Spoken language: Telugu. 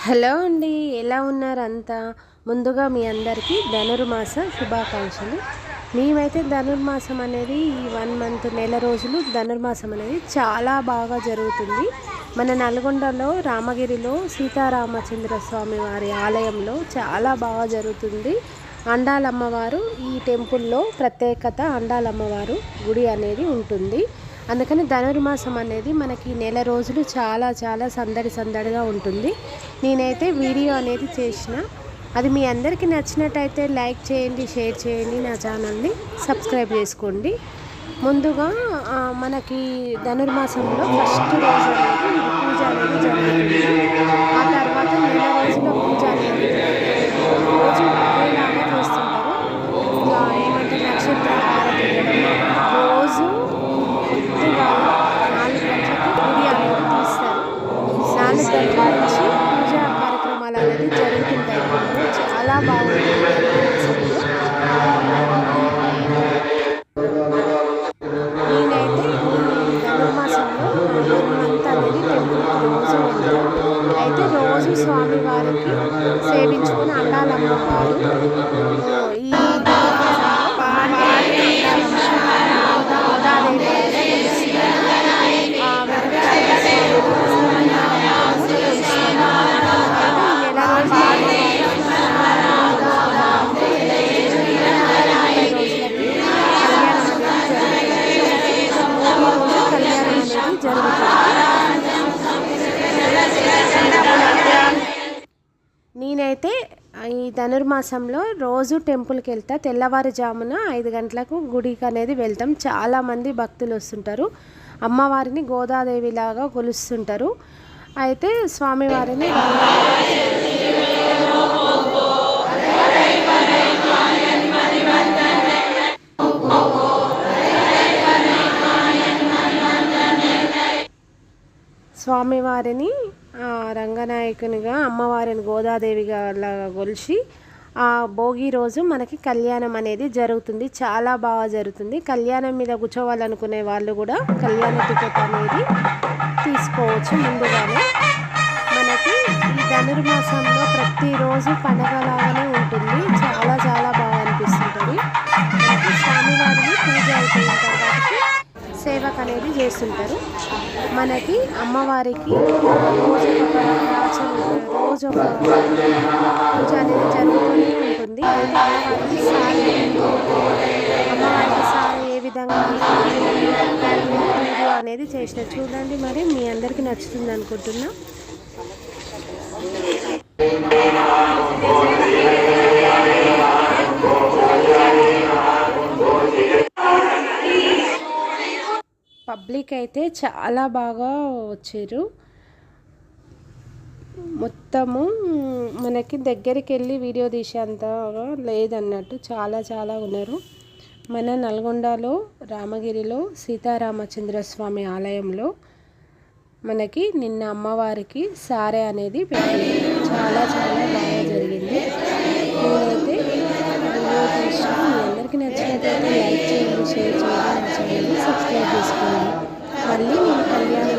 హలో అండి, ఎలా ఉన్నారు అంతా? ముందుగా మీ అందరికీ ధనుర్మాస శుభాకాంక్షలు. మేమైతే ధనుర్మాసం అనేది ఈ 1 మంత్ నెల రోజులు ధనుర్మాసం అనేది చాలా బాగా జరుగుతుంది. మన నల్గొండలో రామగిరిలో సీతారామచంద్ర స్వామి వారి ఆలయంలో చాలా బాగా జరుగుతుంది. అండాలమ్మవారు ఈ టెంపుల్లో ప్రత్యేకత, అండాలమ్మవారు గుడి అనేది ఉంటుంది. అందుకని ధనుర్మాసం అనేది మనకి నెల రోజులు చాలా చాలా సందడిగా ఉంటుంది. నేనైతే వీడియో అనేది చేసిన, అది మీ అందరికీ నచ్చినట్టయితే లైక్ చేయండి, షేర్ చేయండి, నా ఛానల్ని సబ్స్క్రైబ్ చేసుకోండి. ముందుగా మనకి ధనుర్మాసంలో ఫస్ట్ రోజు అనేది పూజ అనేది జరుగుతుంది. ఆ తర్వాత నెల రోజుల పూజ అనేది రోజు ఒకేలాగా చేస్తుంటారు. ఏమంటే నక్షత్ర హారతి రోజు పొద్దుగా 4 గంటలకు గుడి అనేది తీస్తారు. 4 గంటల నుంచి పూజా కార్యక్రమాలు అనేది జరుగుతుంటాయి. చాలా బాగుంటుంది. నేనైతే ఈ ధనుర్మాసంలో 1 మంత్ అనేది టెంపుల్కి రోజు వెళ్తాను. అయితే రోజు స్వామివారికి సేవించుకుని అండాలమ్మవారు ఈ నేనైతే ఈ ధనుర్మాసంలో రోజు టెంపుల్కి వెళ్తా. తెల్లవారుజామున 5 గంటలకు గుడికి అనేది వెళ్తాం. చాలామంది భక్తులు వస్తుంటారు. అమ్మవారిని గోదాదేవిలాగా కొలుస్తుంటారు. అయితే స్వామివారిని రంగనాయకునిగా, అమ్మవారిని గోదాదేవిగా లాగా కొలిచి ఆ భోగి రోజు మనకి కళ్యాణం అనేది జరుగుతుంది. చాలా బాగా జరుగుతుంది. కళ్యాణం మీద కూర్చోవాలనుకునే వాళ్ళు కూడా కళ్యాణ టికెట్ అనేది తీసుకోవచ్చు ముందుగానే. మనకి ఈ ధనుర్మాసంలో ప్రతిరోజు పండగలాగానే ఉంటుంది. చాలా చాలా బాగా అనిపిస్తుంటుంది. మనకి స్వామివారిని పూజ అయిపోయిన తర్వాత సేవకు అనేది చేస్తుంటారు. మనకి అమ్మవారికి రోజు ఒక పూజ అనేది జరుగుతూనే ఉంటుంది. అమ్మవారికి సారి ఏ విధంగా వీడియో అనేది చేసిన చూడండి. మరి మీ అందరికీ నచ్చుతుంది అనుకుంటున్నా. పబ్లిక్ అయితే చాలా బాగా వచ్చారు. మొత్తము మనకి దగ్గరికి వెళ్ళి వీడియో తీసేంతగా లేదన్నట్టు చాలా ఉన్నారు. మన నల్గొండలో రామగిరిలో సీతారామచంద్ర స్వామి ఆలయంలో మనకి నిన్న అమ్మవారికి సారె అనేది పెట్టింది. చాలా బాగా జరిగింది. నేనైతే వీడియో తీసి మీ అందరికీ నచ్చినట్లయితే లైక్ చేయండి, షేర్ చేయండి, నా ఛానల్ని సబ్స్క్రైబ్ చేసుకోండి. మళ్ళీ నేను కళ్యాణం